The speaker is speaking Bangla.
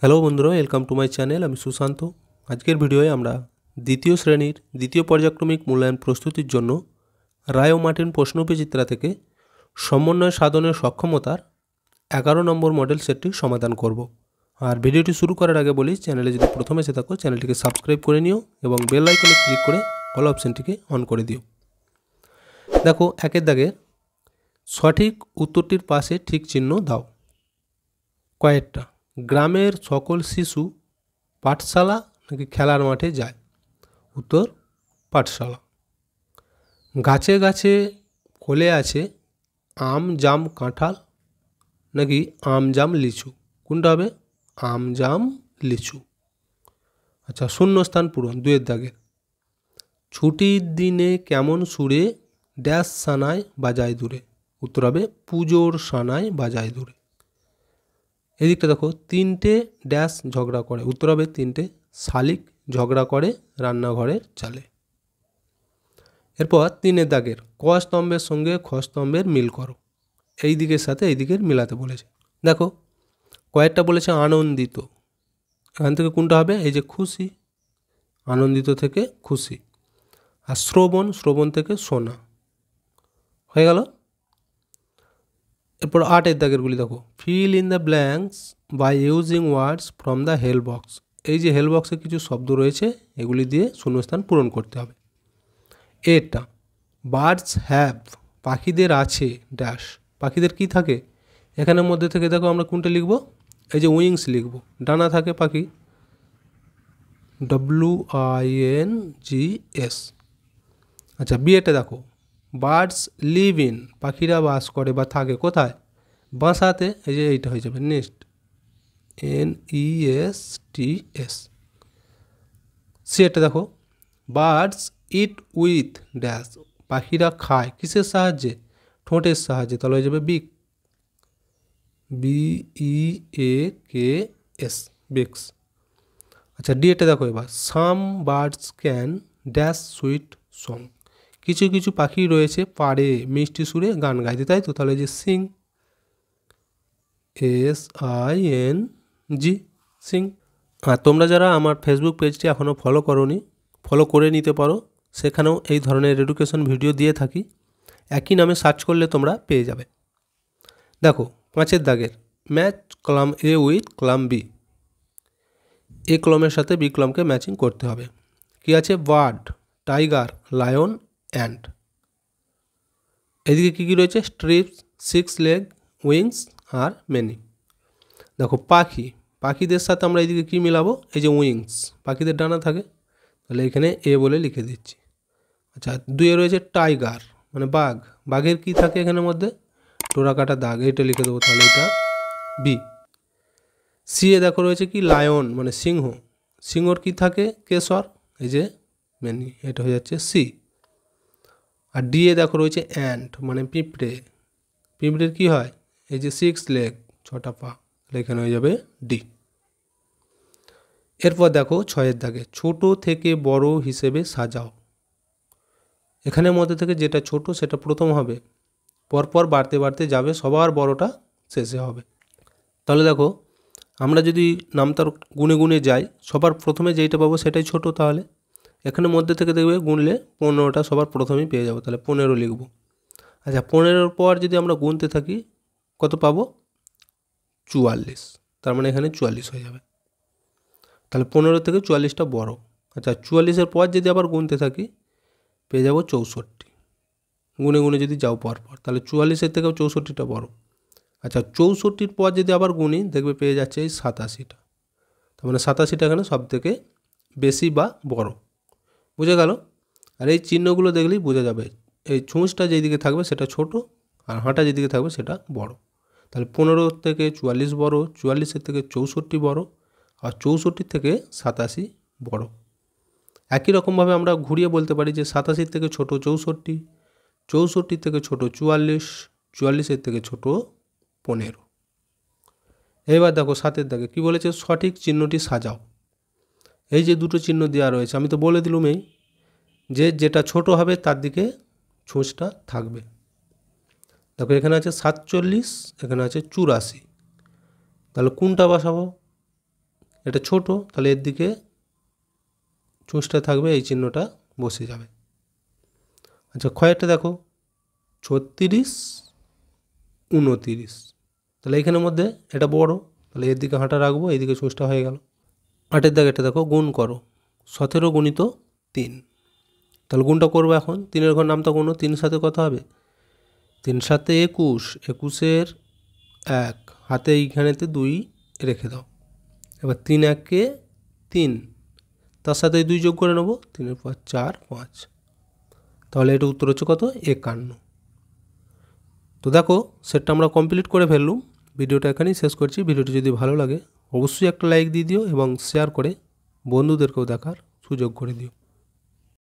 হ্যালো বন্ধুরা, ওয়েলকাম টু মাই চ্যানেল। আমি সুশান্ত। আজকের ভিডিওয়ে আমরা দ্বিতীয় শ্রেণীর দ্বিতীয় পর্যায়ক্রমিক মূল্যায়ন প্রস্তুতির জন্য রায় ও মার্টিন প্রশ্নবিচিত্রা থেকে সমন্বয় সাধনের সক্ষমতার 11 নম্বর মডেল সেটটির সমাধান করব। আর ভিডিওটি শুরু করার আগে বলি, চ্যানেলে যদি প্রথমে এসে থাকো চ্যানেলটিকে সাবস্ক্রাইব করে নিও এবং বেল আইকনে ক্লিক করে অল অপশানটিকে অন করে দিও। দেখো, একের দাগে সঠিক উত্তরটির পাশে ঠিক চিহ্ন দাও। কয়েকটা গ্রামের সকল শিশু পাঠশালা নাকি খেলার মাঠে যায়? উত্তর পাঠশালা। গাছে গাছে ফলে আছে আম জাম কাঁঠাল নাকি আম জাম লিচু? কোনটা হবে? আম জাম লিচু। আচ্ছা, শূন্যস্থান পূরণ। দুয়ের দাগে ছুটির দিনে কেমন সুরে ড্যাশ সানায় বাজায় দূরে? উত্তর হবে পুজোর সানায় বাজায় দূরে। এদিকটা দেখো, তিনটে ড্যাশ ঝগড়া করে? উত্তর হবে তিনটে শালিক ঝগড়া করে রান্নাঘরের চালে। এরপর তিনের দাগের ক স্তম্ভের সঙ্গে খ স্তম্ভের মিল করো। এই দিকের সাথে এই দিকের মিলাতে বলেছে। দেখো, কয়েকটা বলেছে আনন্দিত, এখান থেকে কোনটা হবে? এই যে খুশি, আনন্দিত থেকে খুশি। আর শ্রবণ, শ্রবণ থেকে শোনা। হয়ে গেল। এরপর আটের দাগেরগুলি দেখো, fill in the blanks by using words from the help box. এই যে হেল বক্সে কিছু শব্দ রয়েছে, এগুলি দিয়ে শূন্যস্থান পূরণ করতে হবে। এটা বার্ডস হ্যাভ, পাখিদের আছে ড্যাশ, পাখিদের কি থাকে? এখানের মধ্যে থেকে দেখো আমরা কোনটা লিখব? এই যে উইংস লিখব, ডানা থাকে পাখি, WINGS। আচ্ছা, বিয়েটা দেখো, বার্ডস লিভ ইন, পাখিরা বাস করে বা থাকে কোথায়? বাসাতে। এই যে এইটা হয়ে যাবে নেস্ট, NESTS। সেটা দেখো, বার্ডস ইট উইথ ড্যাশ, পাখিরা খায় কিসের সাহায্যে? ঠোঁটের সাহায্যে। তাহলে হয়ে যাবে বিক, BEAKS, বিক্স। আচ্ছা, ডিএটা দেখো এবার, সাম birds can dash sweet song, কিছু কিছু পাখি রয়েছে পারে মিষ্টি সুরে গান গাইতে, তাই তো? তাহলে যে সিং, SING, সিং। আর তোমরা যারা আমার ফেসবুক পেজটি এখনও ফলো করোনি, ফলো করে নিতে পারো। সেখানেও এই ধরনের এডুকেশন ভিডিও দিয়ে থাকি, একই নামে সার্চ করলে তোমরা পেয়ে যাবে। দেখো, পাঁচের দাগের match column A with column B। এ কলমের সাথে বি কলমকে ম্যাচিং করতে হবে। কি আছে? Bird, tiger, lion, ant. এদিকে কী কী রয়েছে? Strips, six leg, wings are many. দেখো, পাখি, পাখিদের সাথে আমরা এইদিকে কী মিলাবো? এই যে উইংস, পাখিদের ডানা থাকে, তাহলে এখানে এ বলে লিখে দিচ্ছি। আচ্ছা, দুয়ে রয়েছে টাইগার মানে বাঘ, বাঘের কি থাকে এখানের মধ্যে? টোরা কাটা দাগ, এইটা লিখে দেবো, তাহলে এটা বি। সিয়ে দেখো রয়েছে কি? লায়ন মানে সিংহ, সিংহর কি থাকে? কেশর, এই যে মেনি, এটা হয়ে যাচ্ছে সি। আর ডিএ দেখো রয়েছে অ্যান্ট মানে পিঁপড়ে, পিঁপড়ের কি হয়? এই যে সিক্স লেগ, ছটা পা, তাহলে এখানে হয়ে যাবে ডি। এরপর দেখো ছয়ের দাগে ছোট থেকে বড় হিসেবে সাজাও। এখানের মধ্যে থেকে যেটা ছোট সেটা প্রথম হবে, পরপর বাড়তে বাড়তে যাবে, সবার বড়টা শেষে হবে। তাহলে দেখো, আমরা যদি নামতার গুনে গুনে যাই, সবার প্রথমে যেইটা পাবো সেটাই ছোট। তাহলে এখানে মধ্যে থেকে দেখবে গুনলে 15টা সবার প্রথমেই পেয়ে যাবো, তাহলে 15 লিখব। আচ্ছা, 15-র পর যদি আমরা গুনতে থাকি কত পাবো? 44, তার মানে এখানে 44 হয়ে যাবে। তাহলে 15 থেকে 44টা বড়। আচ্ছা, 44-এর পর যদি আবার গুনতে থাকি পেয়ে যাবো 64, গুনে গুনে যদি যাও পরপর, তাহলে 44-এর থেকেও 64টা বড়। আচ্ছা, 64-র পর যদি আবার গুনি দেখবে পেয়ে যাচ্ছে এই 87টা, তার মানে 87টা এখানে সব থেকে বেশি বা বড়। বুঝে গেল? আর এই চিহ্নগুলো দেখলেই বোঝা যাবে, এই ছুঁচটা যেদিকে থাকবে সেটা ছোট, আর হাঁটা যেদিকে থাকবে সেটা বড়। তাহলে 15 থেকে 44 বড়, 44-এর থেকে 64 বড়, আর 64 থেকে 87 বড়। একই রকমভাবে আমরা ঘুরিয়ে বলতে পারি যে 87 থেকে ছোট 64, 64 থেকে ছোট 44, 44-এর থেকে ছোট 15। এবার দেখো 7-এর দাগে কী বলেছে? সঠিক চিহ্নটি সাজাও। এই যে দুটো চিহ্ন দেওয়া রয়েছে, আমি তো বলে দিলুমই যে যেটা ছোট হবে তার দিকে ছুঁচটা থাকবে। দেখো, এখানে আছে 47, এখানে আছে 84, তাহলে কোনটা বসাবো? এটা ছোট, তাহলে এর দিকে চুঁচটা থাকবে, এই চিহ্নটা বসে যাবে। আচ্ছা ক্ষয়েরটা দেখো 36, 29, তাহলে এখানের মধ্যে এটা বড়, তাহলে এর দিকে হাঁটা রাখবো, এইদিকে চুঁচটা হয়ে গেল। 8-এর দাগেরটা দেখো গুণ করো 17 গুণিত 3, তাহলে গুণটা করবো এখন। 3-এর ঘর নামটা গুণ, 3 সাথে কত হবে? 3 সাথে 21, 21-এর 1, হাতে এইখানেতে 2 রেখে দাও। এবার 3 1-এ 3, তার সাথে 2 যোগ করে নেবো, 3-এর পর 4, 5, তাহলে এটা উত্তর হচ্ছে কত? 51। তো দেখো সেটটা আমরা কমপ্লিট করে ফেললুম। ভিডিওটা এখানেই শেষ করছি। ভিডিওটি যদি ভালো লাগে অবশ্যই একটা লাইক দিয়ে দিও এবং শেয়ার করে বন্ধুদেরকেও দেখার সুযোগ করে দিও।